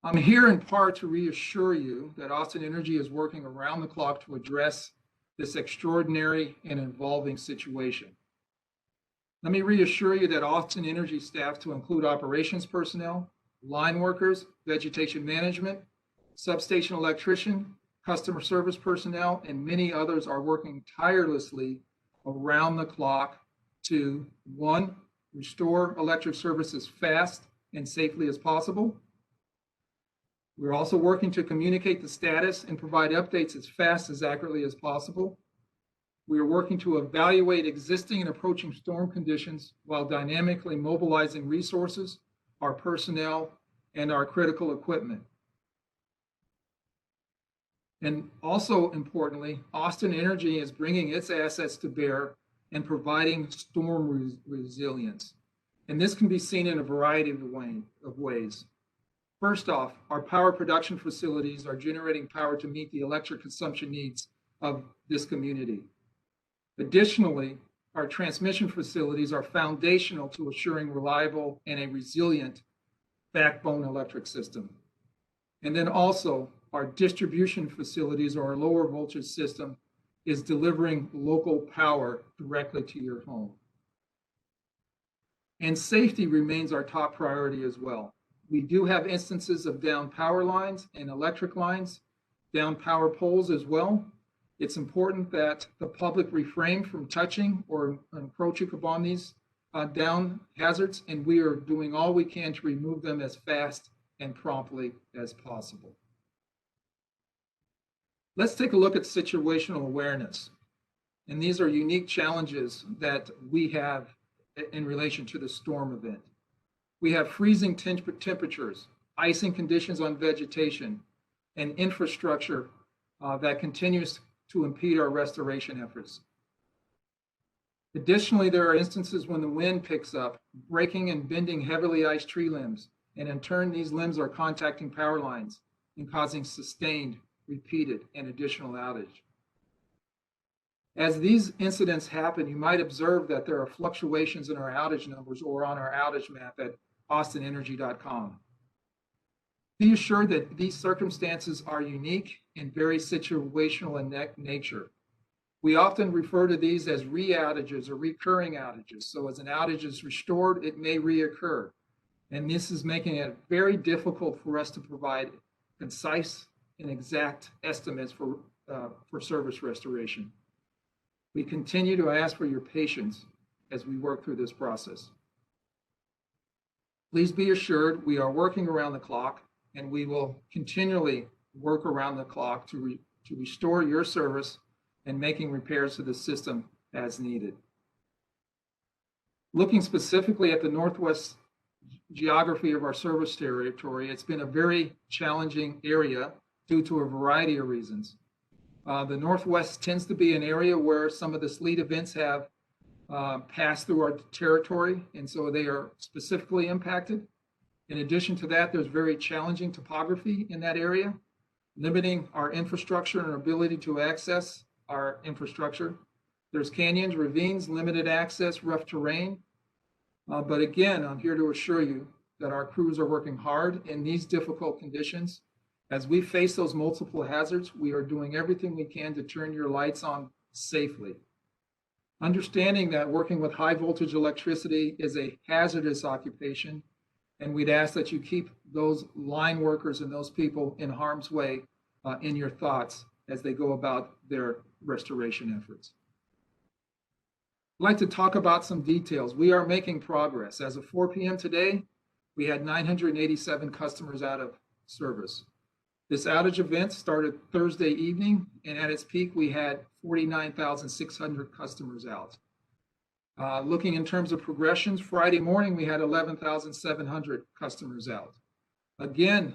I'm here in part to reassure you that Austin Energy is working around the clock to address this extraordinary and evolving situation. Let me reassure you that Austin Energy staff, to include operations personnel, line workers, vegetation management, substation electrician, customer service personnel, and many others are working tirelessly around the clock to, one, restore electric service as fast and safely as possible. We're also working to communicate the status and provide updates as fast as accurately as possible. We are working to evaluate existing and approaching storm conditions while dynamically mobilizing resources, our personnel, and our critical equipment. And also importantly, Austin Energy is bringing its assets to bear and providing storm resilience. And this can be seen in a variety of ways. First off, our power production facilities are generating power to meet the electric consumption needs of this community. Additionally, our transmission facilities are foundational to assuring reliable and a resilient backbone electric system. And then also, our distribution facilities, or our lower voltage system, is delivering local power directly to your home. And safety remains our top priority as well. We do have instances of down power lines and electric lines, down power poles as well. It's important that the public refrain from touching or encroaching upon these down hazards, and we are doing all we can to remove them as fast and promptly as possible. Let's take a look at situational awareness. And these are unique challenges that we have in relation to the storm event. We have freezing temperatures, icing conditions on vegetation, and infrastructure that continues to impede our restoration efforts. Additionally, there are instances when the wind picks up, breaking and bending heavily iced tree limbs, and in turn, these limbs are contacting power lines and causing sustained, repeated, and additional outage. As these incidents happen, you might observe that there are fluctuations in our outage numbers or on our outage map at austinenergy.com. Be assured that these circumstances are unique and very situational in nature. We often refer to these as re-outages or recurring outages. So as an outage is restored, it may reoccur. And this is making it very difficult for us to provide concise and exact estimates for service restoration. We continue to ask for your patience as we work through this process. Please be assured we are working around the clock, and we will continually work around the clock to restore your service and making repairs to the system as needed. Looking specifically at the Northwest geography of our service territory, it's been a very challenging area due to a variety of reasons. The Northwest tends to be an area where some of the sleet events have passed through our territory, and so they are specifically impacted. In addition to that, there's very challenging topography in that area, limiting our infrastructure and our ability to access our infrastructure. There's canyons, ravines, limited access, rough terrain. But again, I'm here to assure you that our crews are working hard in these difficult conditions. As we face those multiple hazards, we are doing everything we can to turn your lights on safely. Understanding that working with high voltage electricity is a hazardous occupation, and we'd ask that you keep those line workers and those people in harm's way in your thoughts as they go about their restoration efforts. I'd like to talk about some details. We are making progress. As of 4 p.m. today, we had 987 customers out of service. This outage event started Thursday evening, and at its peak, we had 49,600 customers out. Looking in terms of progressions, Friday morning, we had 11,700 customers out. Again,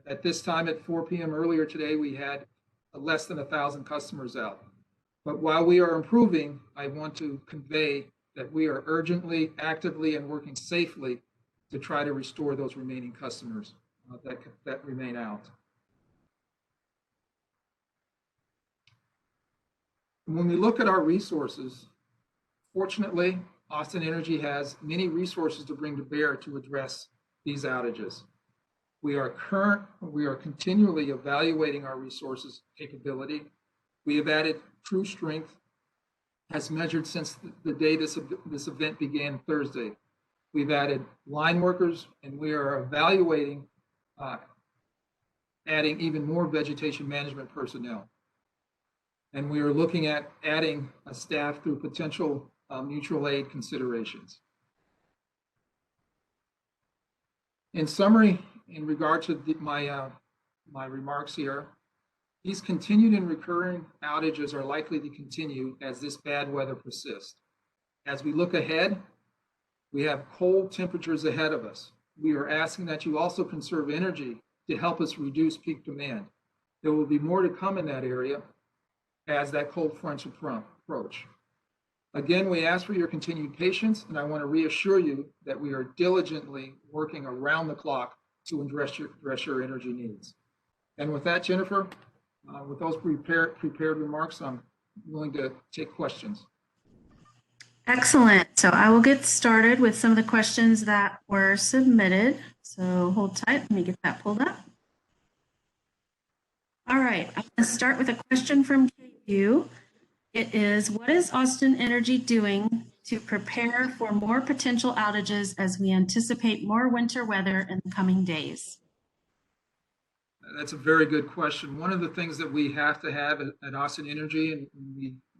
at this time at 4 p.m. earlier today, we had less than 1,000 customers out. But while we are improving, I want to convey that we are urgently, actively, and working safely to try to restore those remaining customers that remain out. When we look at our resources, fortunately, Austin Energy has many resources to bring to bear to address these outages. We are continually evaluating our resources capability. We have added crew strength as measured since the day this event began Thursday. We've added line workers, and we are evaluating adding even more vegetation management personnel. And we are looking at adding a staff through potential mutual aid considerations. In summary, in regard to my remarks here, these continued and recurring outages are likely to continue as this bad weather persists. As we look ahead, we have cold temperatures ahead of us. We are asking that you also conserve energy to help us reduce peak demand. There will be more to come in that area as that cold front approach. Again, we ask for your continued patience, and I want to reassure you that we are diligently working around the clock to address your energy needs. And with that, Jennifer, with those prepared remarks, I'm willing to take questions. Excellent. So I will get started with some of the questions that were submitted. So hold tight. Let me get that pulled up. All right. I'm going to start with a question from KU. It is, what is Austin Energy doing to prepare for more potential outages as we anticipate more winter weather in the coming days? That's a very good question. One of the things that we have to have at Austin Energy, and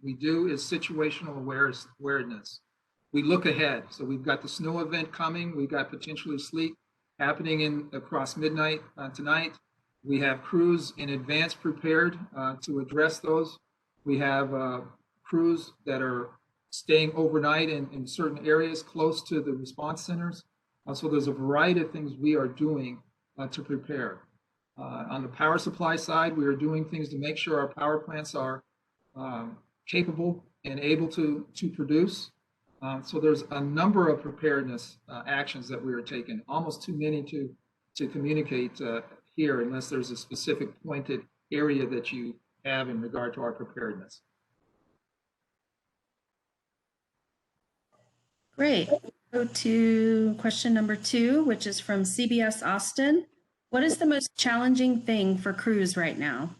we do, is situational awareness. We look ahead. So we've got the snow event coming. We've got potentially sleet happening across midnight tonight. We have crews in advance prepared to address those. We have crews that are staying overnight in certain areas close to the response centers. So there's a variety of things we are doing to prepare. On the power supply side, we are doing things to make sure our power plants are capable and able to produce. So there's a number of preparedness actions that we are taking, almost too many to communicate here unless there's a specific pointed area that you have in regard to our preparedness. Great. Go to question number 2, which is from CBS Austin. What is the most challenging thing for crews right now?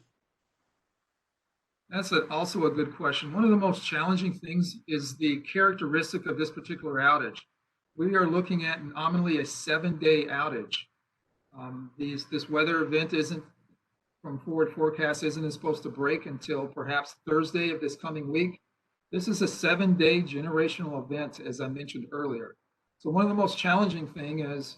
That's also a good question. One of the most challenging things is the characteristic of this particular outage. We are looking at nominally a 7-day outage. This weather event isn't, from forward forecast, isn't supposed to break until perhaps Thursday of this coming week. This is a 7-day generational event, as I mentioned earlier. So one of the most challenging thing is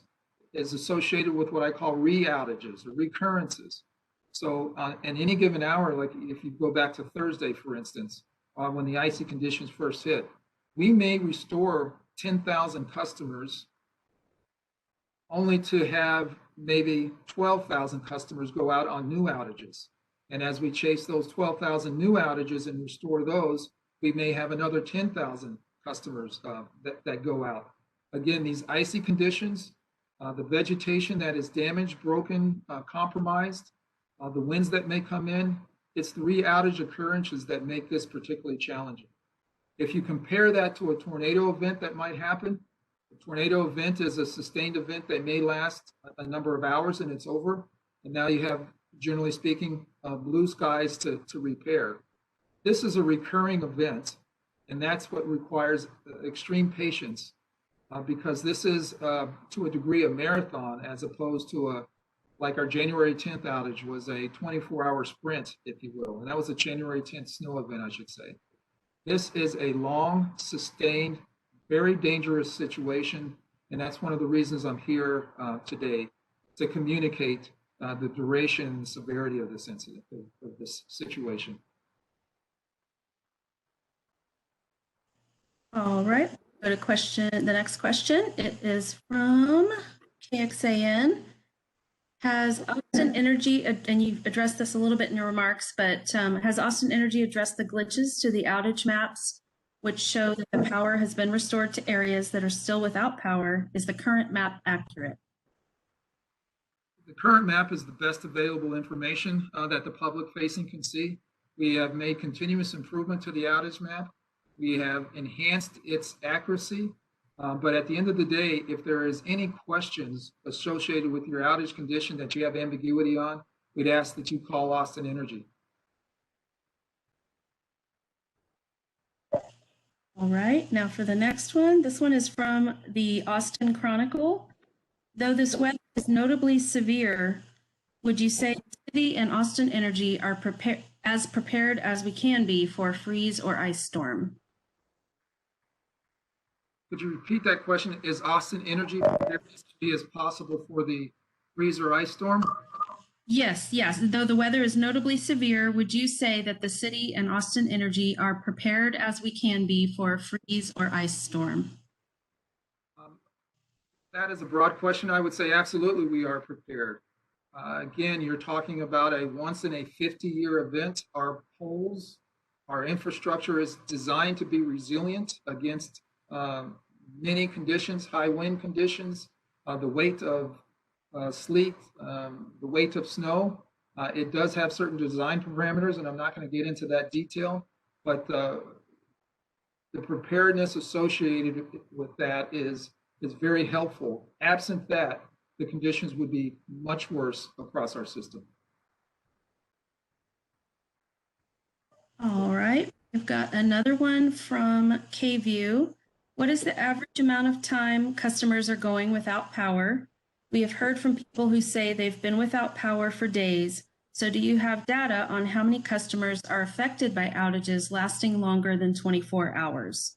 associated with what I call re-outages or recurrences. So in any given hour, like if you go back to Thursday, for instance, when the icy conditions first hit, we may restore 10,000 customers only to have maybe 12,000 customers go out on new outages. And as we chase those 12,000 new outages and restore those, we may have another 10,000 customers that go out. Again, these icy conditions, the vegetation that is damaged, broken, compromised, the winds that may come in, it's the re-outage occurrences that make this particularly challenging. If you compare that to a tornado event that might happen, a tornado event is a sustained event that may last a number of hours and it's over. And now you have, generally speaking, blue skies to repair. This is a recurring event, and that's what requires extreme patience because this is, to a degree, a marathon as opposed to like our January 10th outage was a 24-hour sprint, if you will. And that was a January 10th snow event, I should say. This is a long, sustained, very dangerous situation. And that's one of the reasons I'm here today, to communicate the duration and severity of this incident, of this situation. All right, go to the next question. It is from KXAN. Has Austin Energy, and you've addressed this a little bit in your remarks, but has Austin Energy addressed the glitches to the outage maps, which show that the power has been restored to areas that are still without power? Is the current map accurate? The current map is the best available information that the public facing can see. We have made continuous improvement to the outage map. We have enhanced its accuracy. But at the end of the day, if there is any questions associated with your outage condition that you have ambiguity on, we'd ask that you call Austin Energy. All right, now for the next one. This one is from the Austin Chronicle. Though this weather is notably severe, would you say the city and Austin Energy are prepared as we can be for a freeze or ice storm? Could you repeat that question? Is Austin Energy prepared as be as possible for the freeze or ice storm? Yes, yes. Though the weather is notably severe, would you say that the city and Austin Energy are prepared as we can be for a freeze or ice storm? That is a broad question. I would say absolutely we are prepared. Again, you're talking about a once in a 50-year event. Our poles, our infrastructure is designed to be resilient against many conditions, high wind conditions, the weight of sleet, the weight of snow. It does have certain design parameters, and I'm not going to get into that detail, but the preparedness associated with that is very helpful. Absent that, the conditions would be much worse across our system. All right, we've got another one from KView. What is the average amount of time customers are going without power? We have heard from people who say they've been without power for days. So do you have data on how many customers are affected by outages lasting longer than 24 hours?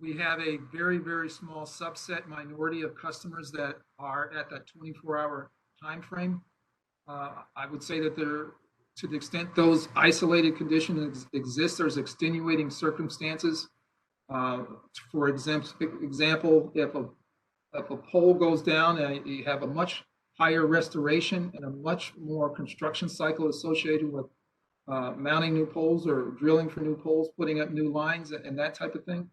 We have a very, very small subset minority of customers that are at that 24-hour time frame. I would say that there, to the extent those isolated conditions exist, there's extenuating circumstances. For example, if a pole goes down and you have a much higher restoration and a much more construction cycle associated with mounting new poles or drilling for new poles, putting up new lines and that type of thing.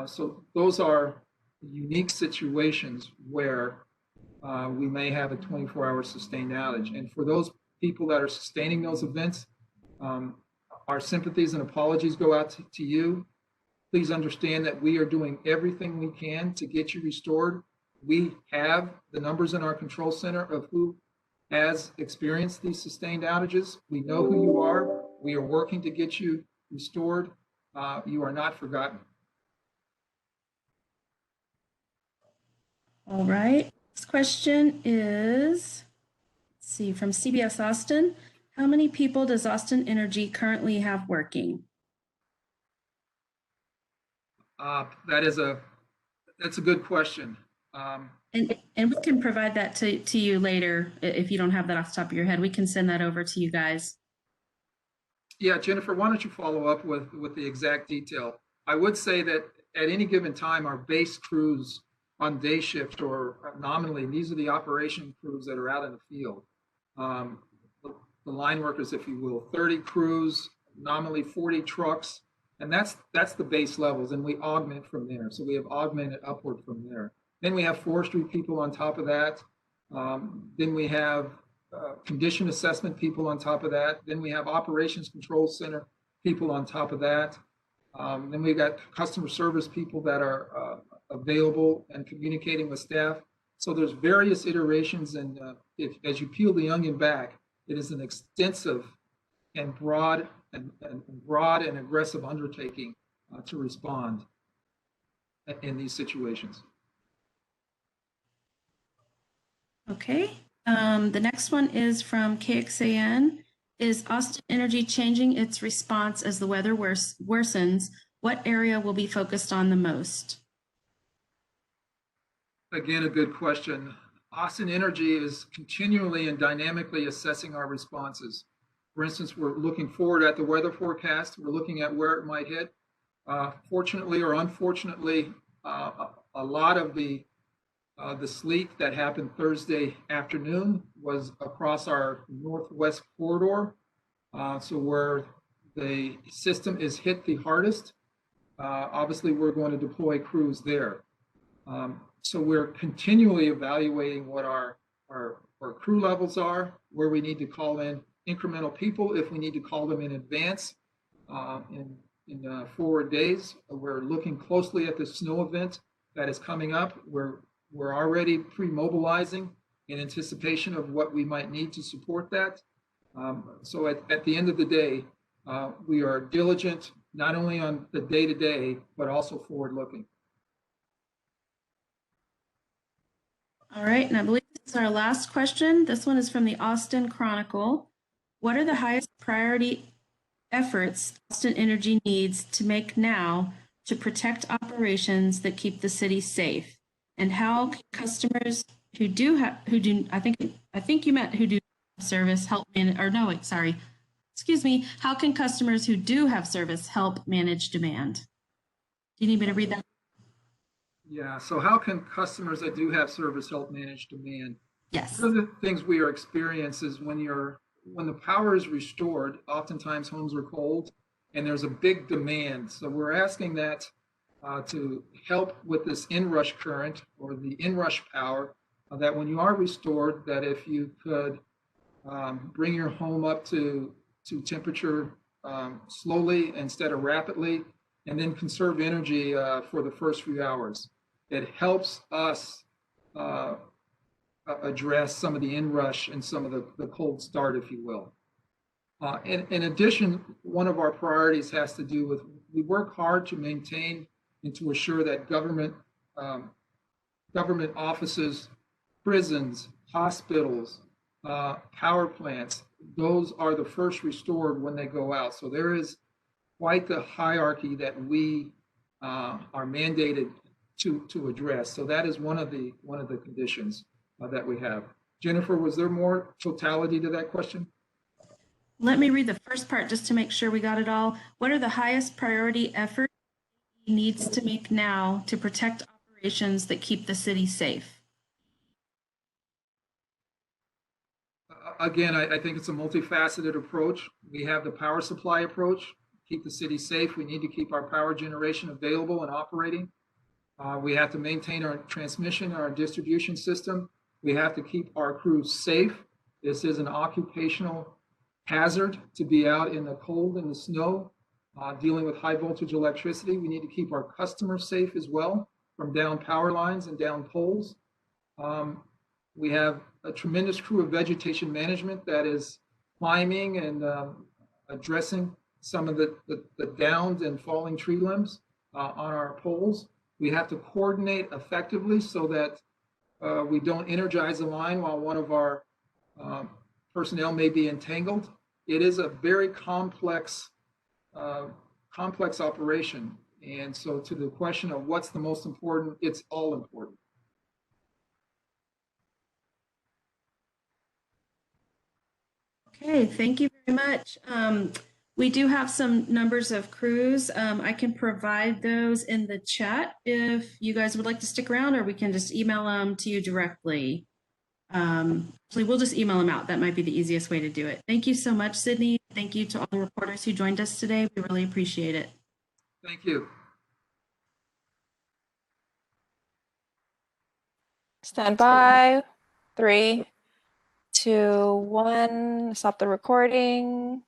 So those are unique situations where we may have a 24-hour sustained outage. And for those people that are sustaining those events, our sympathies and apologies go out to you. Please understand that we are doing everything we can to get you restored. We have the numbers in our control center of who has experienced these sustained outages. We know who you are. We are working to get you restored. You are not forgotten. All right. Next question is, let's see, from CBS Austin. How many people does Austin Energy currently have working? That's a good question. And we can provide that to you later if you don't have that off the top of your head. We can send that over to you guys. Yeah, Jennifer, why don't you follow up with the exact detail? I would say that at any given time, our base crews on day shift or nominally, these are the operation crews that are out in the field. The line workers, if you will, 30 crews, nominally 40 trucks, and that's the base levels, and we augment from there. So we have augmented upward from there. Then we have forestry people on top of that. Then we have condition assessment people on top of that. Then we have operations control center people on top of that. Then we've got customer service people that are available and communicating with staff. So there's various iterations, and as you peel the onion back, it is an extensive and broad and aggressive undertaking to respond in these situations. Okay. The next one is from KXAN. Is Austin Energy changing its response as the weather worsens? What area will be focused on the most? Again, a good question. Austin Energy is continually and dynamically assessing our responses. For instance, we're looking forward at the weather forecast. We're looking at where it might hit. Fortunately or unfortunately, a lot of the sleet that happened Thursday afternoon was across our northwest corridor. So where the system is hit the hardest, obviously we're going to deploy crews there. So we're continually evaluating what our crew levels are, where we need to call in incremental people, if we need to call them in advance. And forward days. We're looking closely at the snow event that is coming up. We're already pre-mobilizing in anticipation of what we might need to support that. So at the end of the day, we are diligent not only on the day-to-day, but also forward-looking. All right, and I believe this is our last question. This one is from the Austin Chronicle. What are the highest priority efforts Austin Energy needs to make now to protect operations that keep the city safe? And how can customers who do I think you meant who do have service help excuse me, how can customers who do have service help manage demand? Do you need me to read that? Yeah, so how can customers that do have service help manage demand? Yes. One of the things we are experiencing is when the power is restored, oftentimes homes are cold and there's a big demand. So we're asking that to help with this inrush current or the inrush power, that when you are restored, that if you could bring your home up to temperature slowly instead of rapidly, and then conserve energy for the first few hours. It helps us address some of the inrush and some of the cold start, if you will. In addition, one of our priorities has to do with, we work hard to maintain and to assure that government offices, prisons, hospitals, power plants, those are the first restored when they go out. So there is quite the hierarchy that we are mandated to address. So that is one of the conditions that we have. Jennifer, was there more totality to that question? Let me read the first part just to make sure we got it all. What are the highest priority efforts he needs to make now to protect operations that keep the city safe? Again, I think it's a multifaceted approach. We have the power supply approach, keep the city safe. We need to keep our power generation available and operating. We have to maintain our transmission, our distribution system. We have to keep our crews safe. This is an occupational hazard to be out in the cold and the snow, dealing with high voltage electricity. We need to keep our customers safe as well from down power lines and down poles. We have a tremendous crew of vegetation management that is climbing and addressing some of the downed and falling tree limbs on our poles. We have to coordinate effectively so that we don't energize a line while one of our personnel may be entangled. It is a very complex operation. And so to the question of what's the most important, it's all important. Okay, thank you very much. We do have some numbers of crews. I can provide those in the chat if you guys would like to stick around, or we can just email them to you directly. Actually, we'll just email them out. That might be the easiest way to do it. Thank you so much, Sidney. Thank you to all the reporters who joined us today. We really appreciate it. Thank you. Stand by. 3, 2, 1. Stop the recording.